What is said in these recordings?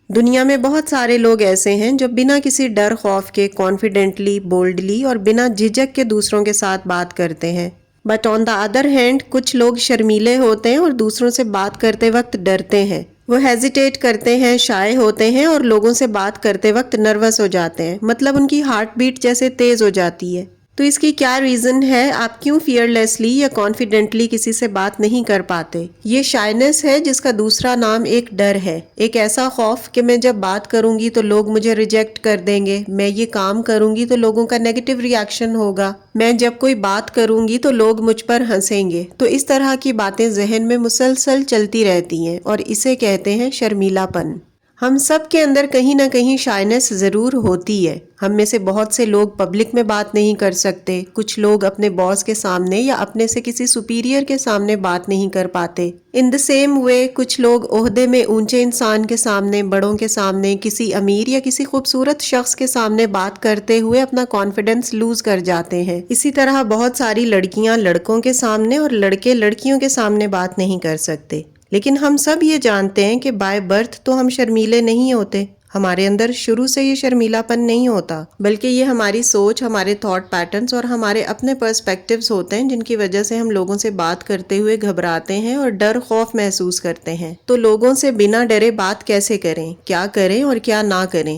دنیا میں بہت سارے لوگ ایسے ہیں جو بنا کسی ڈر خوف کے کانفیڈنٹلی، بولڈلی اور بنا جھجک کے دوسروں کے ساتھ بات کرتے ہیں. But on the other hand کچھ لوگ شرمیلے ہوتے ہیں اور دوسروں سے بات کرتے وقت ڈرتے ہیں. وہ ہیزیٹیٹ کرتے ہیں، شائع ہوتے ہیں اور لوگوں سے بات کرتے وقت نروس ہو جاتے ہیں. مطلب ان کی ہارٹ بیٹ جیسے تیز ہو جاتی ہے. تو اس کی کیا ریزن ہے؟ آپ کیوں فیئرلیسلی یا کانفیڈنٹلی کسی سے بات نہیں کر پاتے؟ یہ شائنس ہے جس کا دوسرا نام ایک ڈر ہے. ایک ایسا خوف کہ میں جب بات کروں گی تو لوگ مجھے ریجیکٹ کر دیں گے، میں یہ کام کروں گی تو لوگوں کا نیگیٹو ریاکشن ہوگا، میں جب کوئی بات کروں گی تو لوگ مجھ پر ہنسیں گے. تو اس طرح کی باتیں ذہن میں مسلسل چلتی رہتی ہیں اور اسے کہتے ہیں شرمیلا پن. ہم سب کے اندر کہیں نہ کہیں شائنس ضرور ہوتی ہے. ہم میں سے بہت سے لوگ پبلک میں بات نہیں کر سکتے، کچھ لوگ اپنے باس کے سامنے یا اپنے سے کسی سپیریئر کے سامنے بات نہیں کر پاتے. ان دا سیم وے کچھ لوگ عہدے میں اونچے انسان کے سامنے، بڑوں کے سامنے، کسی امیر یا کسی خوبصورت شخص کے سامنے بات کرتے ہوئے اپنا کانفیڈنس لوز کر جاتے ہیں. اسی طرح بہت ساری لڑکیاں لڑکوں کے سامنے اور لڑکے لڑکیوں کے سامنے بات نہیں کر سکتے. لیکن ہم سب یہ جانتے ہیں کہ بائی برتھ تو ہم شرمیلے نہیں ہوتے. ہمارے اندر شروع سے یہ شرمیلا پن نہیں ہوتا، بلکہ یہ ہماری سوچ، ہمارے تھاٹ پیٹرنز اور ہمارے اپنے پرسپیکٹیوز ہوتے ہیں جن کی وجہ سے ہم لوگوں سے بات کرتے ہوئے گھبراتے ہیں اور ڈر خوف محسوس کرتے ہیں. تو لوگوں سے بنا ڈرے بات کیسے کریں، کیا کریں اور کیا نہ کریں؟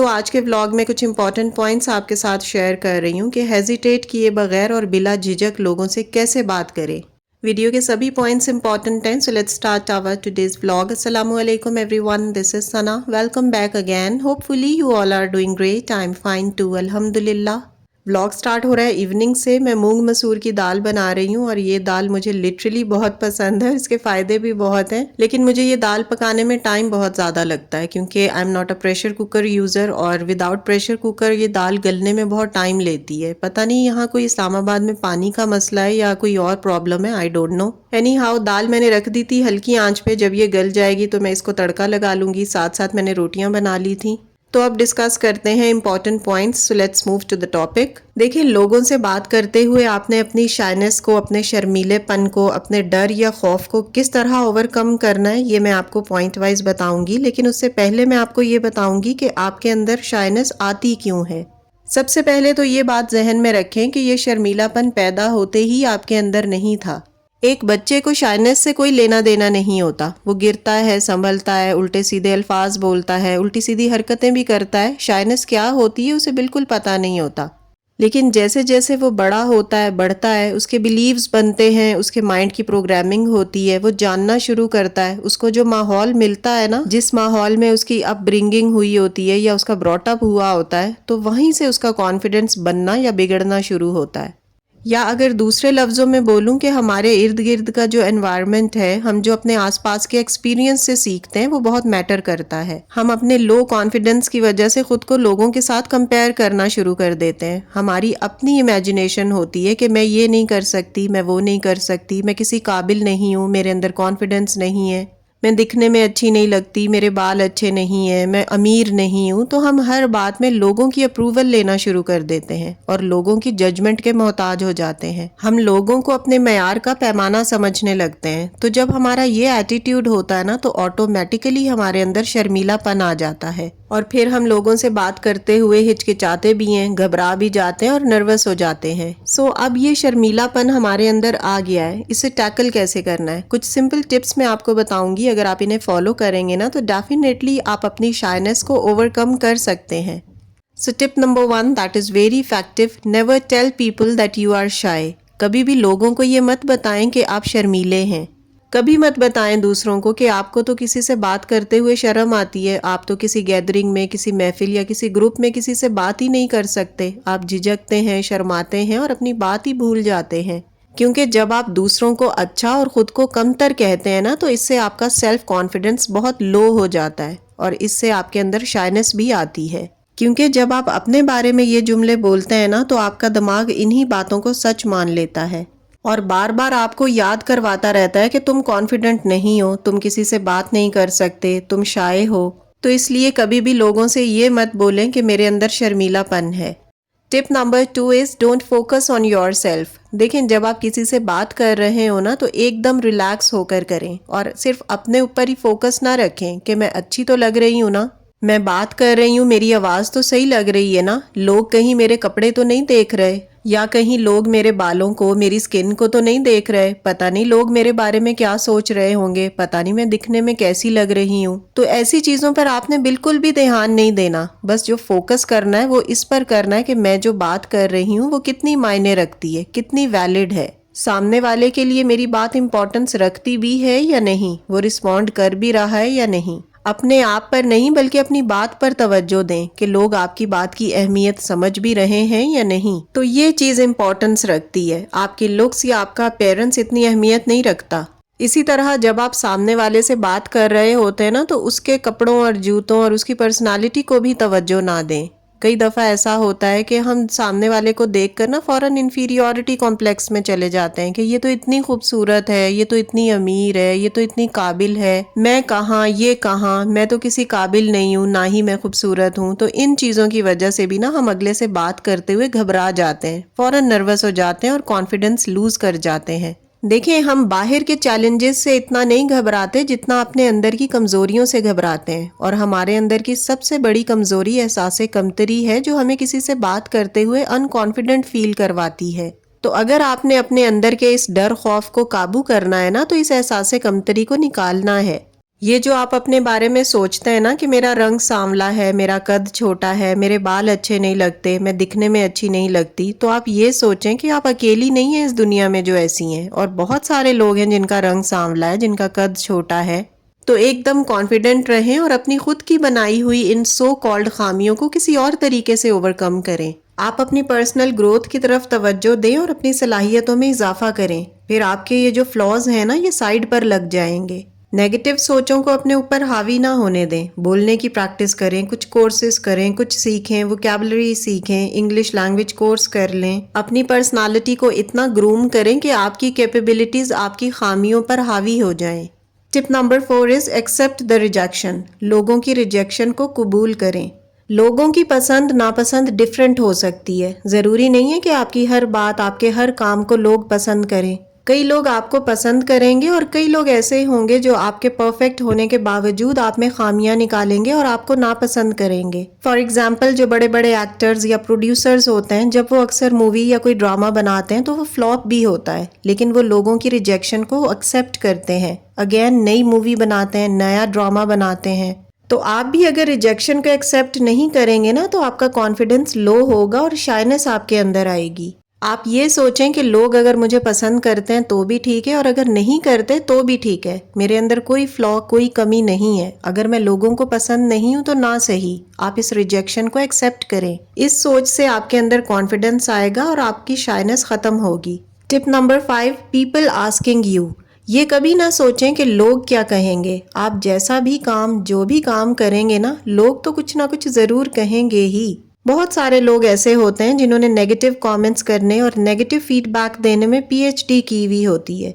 آج کے ولاگ میں کچھ امپورٹنٹ پوائنٹس آپ کے ساتھ شیئر کر رہی ہوں کہ ہیزیٹیٹ کیے بغیر اور بلا جھجک لوگوں سے کیسے بات کریں. ویڈیو کے سبھی پوائنٹس امپورٹنٹ ہیں. So let's start our today's vlog. السلام علیکم everyone, this is Sana. Welcome back again. Hopefully you all are doing great. I am fine too, الحمدللہ. ولاگ سٹارٹ ہو رہا ہے ایوننگ سے. میں مونگ مسور کی دال بنا رہی ہوں اور یہ دال مجھے لٹرلی بہت پسند ہے. اس کے فائدے بھی بہت ہیں، لیکن مجھے یہ دال پکانے میں ٹائم بہت زیادہ لگتا ہے کیونکہ I am not a pressure cooker user, اور وداؤٹ پریشر کوکر یہ دال گلنے میں بہت ٹائم لیتی ہے. پتہ نہیں یہاں کوئی اسلام آباد میں پانی کا مسئلہ ہے یا کوئی اور پرابلم ہے، I don't know. Anyhow دال میں نے رکھ دی تھی ہلکی آنچ پہ. جب یہ گل جائے گی تو میں اس کو تڑکا لگا لوں گی. ساتھ ساتھ میں نے روٹیاں بنا لی تھیں. تو اب ڈسکس کرتے ہیں important points. So let's move to the topic. دیکھیں، لوگوں سے بات کرتے ہوئے آپ نے اپنی شائنس کو، اپنے شرمیلے پن کو، اپنے ڈر یا خوف کو کس طرح اوور کم کرنا ہے، یہ میں آپ کو پوائنٹ وائز بتاؤں گی. لیکن اس سے پہلے میں آپ کو یہ بتاؤں گی کہ آپ کے اندر شائنس آتی کیوں ہے. سب سے پہلے تو یہ بات ذہن میں رکھیں کہ یہ شرمیلا پن پیدا ہوتے ہی آپ کے اندر نہیں تھا. ایک بچے کو شائنس سے کوئی لینا دینا نہیں ہوتا. وہ گرتا ہے، سنبھلتا ہے، الٹے سیدھے الفاظ بولتا ہے، الٹی سیدھی حرکتیں بھی کرتا ہے. شائنس کیا ہوتی ہے اسے بالکل پتہ نہیں ہوتا. لیکن جیسے جیسے وہ بڑا ہوتا ہے، بڑھتا ہے، اس کے بیلیوز بنتے ہیں، اس کے مائنڈ کی پروگرامنگ ہوتی ہے، وہ جاننا شروع کرتا ہے. اس کو جو ماحول ملتا ہے نا، جس ماحول میں اس کی اپ برنگنگ ہوئی ہوتی ہے یا اس کا براٹ اپ ہوا ہوتا ہے، تو وہیں سے اس کا کانفیڈنس بننا یا بگڑنا شروع ہوتا ہے. یا اگر دوسرے لفظوں میں بولوں کہ ہمارے ارد گرد کا جو انوائرمنٹ ہے، ہم جو اپنے آس پاس کے ایکسپیرینس سے سیکھتے ہیں، وہ بہت میٹر کرتا ہے. ہم اپنے لو کانفیڈنس کی وجہ سے خود کو لوگوں کے ساتھ کمپیئر کرنا شروع کر دیتے ہیں. ہماری اپنی امیجنیشن ہوتی ہے کہ میں یہ نہیں کر سکتی، میں وہ نہیں کر سکتی، میں کسی قابل نہیں ہوں، میرے اندر کانفیڈنس نہیں ہے، میں دکھنے میں اچھی نہیں لگتی، میرے بال اچھے نہیں ہیں، میں امیر نہیں ہوں. تو ہم ہر بات میں لوگوں کی اپروول لینا شروع کر دیتے ہیں اور لوگوں کی ججمنٹ کے محتاج ہو جاتے ہیں. ہم لوگوں کو اپنے معیار کا پیمانہ سمجھنے لگتے ہیں. تو جب ہمارا یہ ایٹیٹیوڈ ہوتا ہے نا، تو آٹومیٹیکلی ہمارے اندر شرمیلا پن آ جاتا ہے اور پھر ہم لوگوں سے بات کرتے ہوئے ہچکچاتے بھی ہیں، گھبرا بھی جاتے ہیں اور نروس ہو جاتے ہیں. اب یہ شرمیلا پن ہمارے اندر آ گیا ہے، اسے ٹیکل کیسے کرنا ہے؟ کچھ سمپل ٹپس میں آپ کو بتاؤں گی. اگر آپ انہیں فالو کریں گے نا تو ڈیفینیٹلی آپ اپنی شائنس کو اوور کم کر سکتے ہیں. Tip number 1 that is very effective. Never tell people that you are shy. کبھی بھی لوگوں کو یہ مت بتائیں کہ آپ شرمیلے ہیں. کبھی مت بتائیں دوسروں کو کہ آپ کو تو کسی سے بات کرتے ہوئے شرم آتی ہے، آپ تو کسی گیدرنگ میں، کسی محفل یا کسی گروپ میں کسی سے بات ہی نہیں کر سکتے. آپ جھجکتے ہیں، شرماتے ہیں اور اپنی بات ہی بھول جاتے ہیں. کیونکہ جب آپ دوسروں کو اچھا اور خود کو کمتر کہتے ہیں نا، تو اس سے آپ کا سیلف کانفیڈنس بہت لو ہو جاتا ہے اور اس سے آپ کے اندر شائنس بھی آتی ہے. کیونکہ جب آپ اپنے بارے میں یہ جملے بولتے ہیں نا، تو آپ کا دماغ انہی باتوں کو سچ مان لیتا ہے اور بار بار آپ کو یاد کرواتا رہتا ہے کہ تم کانفیڈنٹ نہیں ہو، تم کسی سے بات نہیں کر سکتے، تم شائع ہو. تو اس لیے کبھی بھی لوگوں سے یہ مت بولیں کہ میرے اندر شرمیلا پن ہے. Tip number 2 is don't focus on yourself. دیکھیں جب آپ کسی سے بات کر رہے ہو نا تو ایک دم ریلیکس ہو کر کریں اور صرف اپنے اوپر ہی فوکس نہ رکھیں کہ میں اچھی تو لگ رہی ہوں نا، میں بات کر رہی ہوں، میری آواز تو صحیح لگ رہی ہے نا، لوگ کہیں میرے کپڑے تو نہیں دیکھ رہے، یا کہیں لوگ میرے بالوں کو، میری سکن کو تو نہیں دیکھ رہے، پتہ نہیں لوگ میرے بارے میں کیا سوچ رہے ہوں گے، پتہ نہیں میں دکھنے میں کیسی لگ رہی ہوں. تو ایسی چیزوں پر آپ نے بالکل بھی دھیان نہیں دینا. بس جو فوکس کرنا ہے وہ اس پر کرنا ہے کہ میں جو بات کر رہی ہوں وہ کتنی معنی رکھتی ہے، کتنی ویلڈ ہے، سامنے والے کے لیے میری بات امپورٹنس رکھتی بھی ہے یا نہیں، وہ رسپونڈ کر بھی رہا ہے یا نہیں. اپنے آپ پر نہیں بلکہ اپنی بات پر توجہ دیں کہ لوگ آپ کی بات کی اہمیت سمجھ بھی رہے ہیں یا نہیں. تو یہ چیز امپورٹنس رکھتی ہے، آپ کی لکس یا آپ کا اپیرنس اتنی اہمیت نہیں رکھتا. اسی طرح جب آپ سامنے والے سے بات کر رہے ہوتے ہیں نا تو اس کے کپڑوں اور جوتوں اور اس کی پرسنالٹی کو بھی توجہ نہ دیں. کئی دفعہ ایسا ہوتا ہے کہ ہم سامنے والے کو دیکھ کر نا فوراً انفیریورٹی کمپلیکس میں چلے جاتے ہیں کہ یہ تو اتنی خوبصورت ہے، یہ تو اتنی امیر ہے، یہ تو اتنی قابل ہے، میں کہاں، یہ کہاں، میں تو کسی قابل نہیں ہوں، نہ ہی میں خوبصورت ہوں. تو ان چیزوں کی وجہ سے بھی نا ہم اگلے سے بات کرتے ہوئے گھبرا جاتے ہیں، فوراً نروس ہو جاتے ہیں اور کانفیڈنس لوز کر جاتے ہیں. دیکھیں ہم باہر کے چیلنجز سے اتنا نہیں گھبراتے جتنا اپنے اندر کی کمزوریوں سے گھبراتے ہیں، اور ہمارے اندر کی سب سے بڑی کمزوری احساس کمتری ہے جو ہمیں کسی سے بات کرتے ہوئے ان کانفیڈنٹ فیل کرواتی ہے. تو اگر آپ نے اپنے اندر کے اس ڈر خوف کو قابو کرنا ہے نا تو اس احساس کمتری کو نکالنا ہے. یہ جو آپ اپنے بارے میں سوچتے ہیں نا کہ میرا رنگ سانولا ہے، میرا قد چھوٹا ہے، میرے بال اچھے نہیں لگتے، میں دکھنے میں اچھی نہیں لگتی، تو آپ یہ سوچیں کہ آپ اکیلی نہیں ہیں اس دنیا میں جو ایسی ہیں، اور بہت سارے لوگ ہیں جن کا رنگ سانولا ہے، جن کا قد چھوٹا ہے. تو ایک دم کانفیڈنٹ رہیں اور اپنی خود کی بنائی ہوئی ان سو کالڈ خامیوں کو کسی اور طریقے سے اوورکم کریں. آپ اپنی پرسنل گروتھ کی طرف توجہ دیں اور اپنی صلاحیتوں میں اضافہ کریں. پھر آپ کے یہ جو فلاز ہیں نا یہ سائڈ پر لگ جائیں گے. نیگیٹو سوچوں کو اپنے اوپر حاوی نہ ہونے دیں. بولنے کی پریکٹس کریں، کچھ کورسز کریں، کچھ سیکھیں، ووکیبلری سیکھیں، انگلش لینگویج کورس کر لیں. اپنی پرسنالٹی کو اتنا گروم کریں کہ آپ کی کیپیبلٹیز آپ کی خامیوں پر حاوی ہو جائیں. Tip number 4 is accept the rejection. لوگوں کی ریجیکشن کو قبول کریں. لوگوں کی پسند ناپسند ڈیفرنٹ ہو سکتی ہے. ضروری نہیں ہے کہ آپ کی ہر بات، آپ کے ہر کام کو لوگ پسند کریں. کئی لوگ آپ کو پسند کریں گے اور کئی لوگ ایسے ہوں گے جو آپ کے پرفیکٹ ہونے کے باوجود آپ میں خامیاں نکالیں گے اور آپ کو ناپسند کریں گے. فار ایگزامپل جو بڑے بڑے ایکٹرز یا پروڈیوسرز ہوتے ہیں، جب وہ اکثر مووی یا کوئی ڈرامہ بناتے ہیں تو وہ فلاپ بھی ہوتا ہے، لیکن وہ لوگوں کی ریجیکشن کو ایکسیپٹ کرتے ہیں، اگین نئی مووی بناتے ہیں، نیا ڈرامہ بناتے ہیں. تو آپ بھی اگر ریجیکشن کو ایکسیپٹ نہیں کریں گے نا تو آپ کا کانفیڈنس لو ہوگا اور شائنس آپ کے اندر آئے گی. آپ یہ سوچیں کہ لوگ اگر مجھے پسند کرتے ہیں تو بھی ٹھیک ہے اور اگر نہیں کرتے تو بھی ٹھیک ہے، میرے اندر کوئی فلا، کوئی کمی نہیں ہے. اگر میں لوگوں کو پسند نہیں ہوں تو نہ صحیح، آپ اس ریجیکشن کو ایکسیپٹ کریں. اس سوچ سے آپ کے اندر کانفیڈنس آئے گا اور آپ کی شائنس ختم ہوگی. ٹپ نمبر 5 پیپل آسکنگ یو. یہ کبھی نہ سوچیں کہ لوگ کیا کہیں گے. آپ جیسا بھی کام، جو بھی کام کریں گے نا، لوگ تو کچھ نہ کچھ ضرور کہیں گے ہی. بہت سارے لوگ ایسے ہوتے ہیں جنہوں نے نیگیٹو کامنٹس کرنے اور نیگیٹو فیڈ بیک دینے میں پی ایچ ڈی کی ہوئی ہوتی ہے.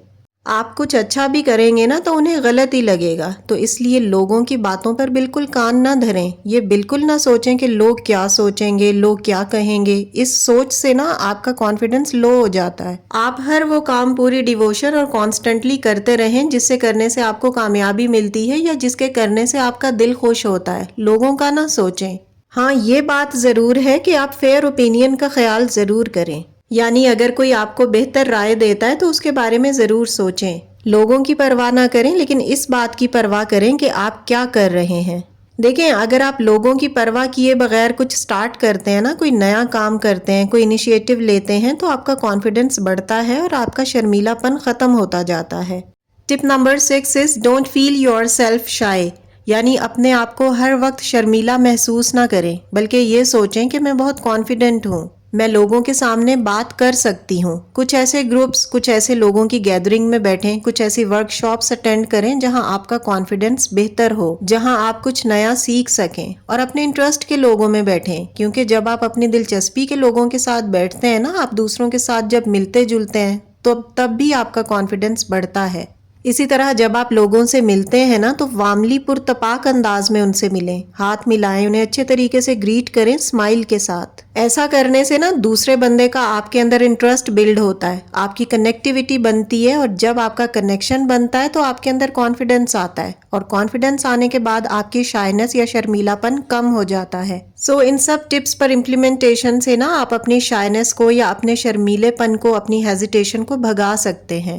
آپ کچھ اچھا بھی کریں گے نا تو انہیں غلط ہی لگے گا. تو اس لیے لوگوں کی باتوں پر بالکل کان نہ دھریں. یہ بالکل نہ سوچیں کہ لوگ کیا سوچیں گے، لوگ کیا کہیں گے. اس سوچ سے نا آپ کا کانفیڈنس لو ہو جاتا ہے. آپ ہر وہ کام پوری ڈیووشن اور کانسٹنٹلی کرتے رہیں جس سے کرنے سے آپ کو کامیابی ملتی ہے یا جس کے کرنے سے آپ کا دل خوش ہوتا ہے. لوگوں کا نہ سوچیں. ہاں یہ بات ضرور ہے کہ آپ فیئر اوپینین کا خیال ضرور کریں. یعنی اگر کوئی آپ کو بہتر رائے دیتا ہے تو اس کے بارے میں ضرور سوچیں. لوگوں کی پرواہ نہ کریں لیکن اس بات کی پرواہ کریں کہ آپ کیا کر رہے ہیں. دیکھیں اگر آپ لوگوں کی پرواہ کیے بغیر کچھ سٹارٹ کرتے ہیں نا، کوئی نیا کام کرتے ہیں، کوئی انیشیٹو لیتے ہیں تو آپ کا کانفیڈنس بڑھتا ہے اور آپ کا شرمیلا پن ختم ہوتا جاتا ہے. Tip number 6 is don't feel yourself shy. یعنی اپنے آپ کو ہر وقت شرمیلا محسوس نہ کریں بلکہ یہ سوچیں کہ میں بہت کانفیڈنٹ ہوں، میں لوگوں کے سامنے بات کر سکتی ہوں. کچھ ایسے گروپس، کچھ ایسے لوگوں کی گیدرنگ میں بیٹھیں، کچھ ایسی ورک شاپس اٹینڈ کریں جہاں آپ کا کانفیڈنس بہتر ہو، جہاں آپ کچھ نیا سیکھ سکیں. اور اپنے انٹرسٹ کے لوگوں میں بیٹھیں، کیونکہ جب آپ اپنی دلچسپی کے لوگوں کے ساتھ بیٹھتے ہیں نا، آپ دوسروں کے ساتھ جب ملتے جلتے ہیں تو تب بھی آپ کا کانفیڈنس بڑھتا ہے. اسی طرح جب آپ لوگوں سے ملتے ہیں نا تو وارملی پرتپاک انداز میں ان سے ملیں، ہاتھ ملائیں، انہیں اچھے طریقے سے گریٹ کریں اسمائل کے ساتھ۔ ایسا کرنے سے نا دوسرے بندے کا آپ کے اندر انٹرسٹ بلڈ ہوتا ہے، آپ کی کنیکٹیوٹی بنتی ہے، اور جب آپ کا کنیکشن بنتا ہے تو آپ کے اندر کانفیڈنس آتا ہے، اور کانفیڈنس آنے کے بعد آپ کی شائنس یا شرمیلا پن کم ہو جاتا ہے۔ سو ان سب ٹپس پر امپلیمنٹیشن سے نا آپ اپنی شائنس کو یا اپنے شرمیلے پن کو، اپنی ہیزیٹیشن کو بھگا سکتے ہیں۔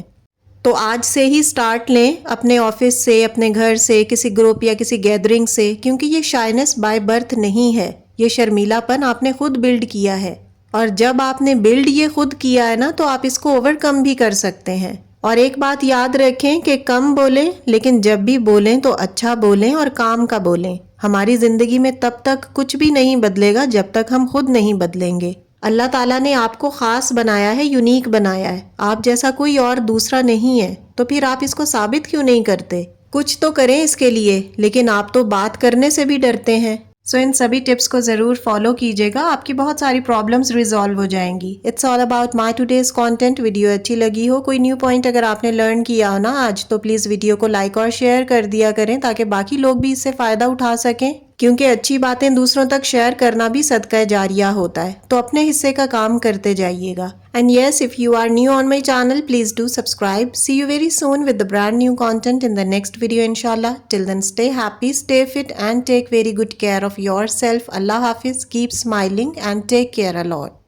تو آج سے ہی سٹارٹ لیں، اپنے آفس سے، اپنے گھر سے، کسی گروپ یا کسی گیدرنگ سے، کیونکہ یہ شائنس بائی برتھ نہیں ہے، یہ شرمیلا پن آپ نے خود بلڈ کیا ہے، اور جب آپ نے بلڈ یہ خود کیا ہے نا تو آپ اس کو اوور کم بھی کر سکتے ہیں۔ اور ایک بات یاد رکھیں کہ کم بولیں، لیکن جب بھی بولیں تو اچھا بولیں اور کام کا بولیں۔ ہماری زندگی میں تب تک کچھ بھی نہیں بدلے گا جب تک ہم خود نہیں بدلیں گے۔ اللہ تعالیٰ نے آپ کو خاص بنایا ہے، یونیک بنایا ہے، آپ جیسا کوئی اور دوسرا نہیں ہے، تو پھر آپ اس کو ثابت کیوں نہیں کرتے؟ کچھ تو کریں اس کے لیے، لیکن آپ تو بات کرنے سے بھی ڈرتے ہیں۔ سو ان سبھی ٹپس کو ضرور فالو کیجیے گا، آپ کی بہت ساری پرابلمز ریزالو ہو جائیں گی۔ It's all about my today's content. Video اچھی لگی ہو، کوئی نیو پوائنٹ اگر آپ نے لرن کیا ہو نا آج، تو پلیز ویڈیو کو لائک اور شیئر کر دیا کریں تاکہ باقی لوگ بھی اس سے فائدہ اٹھا سکیں، کیونکہ اچھی باتیں دوسروں تک شیئر کرنا بھی صدقہ جاریہ ہوتا ہے، تو اپنے حصے کا کام کرتے جائیے گا۔ And yes, if you are new on my channel, please do subscribe. See you very soon with the brand new content in the next video, inshallah. Till then, stay happy, stay fit, and take very good care of yourself. Allah Hafiz. Keep smiling and take care a lot.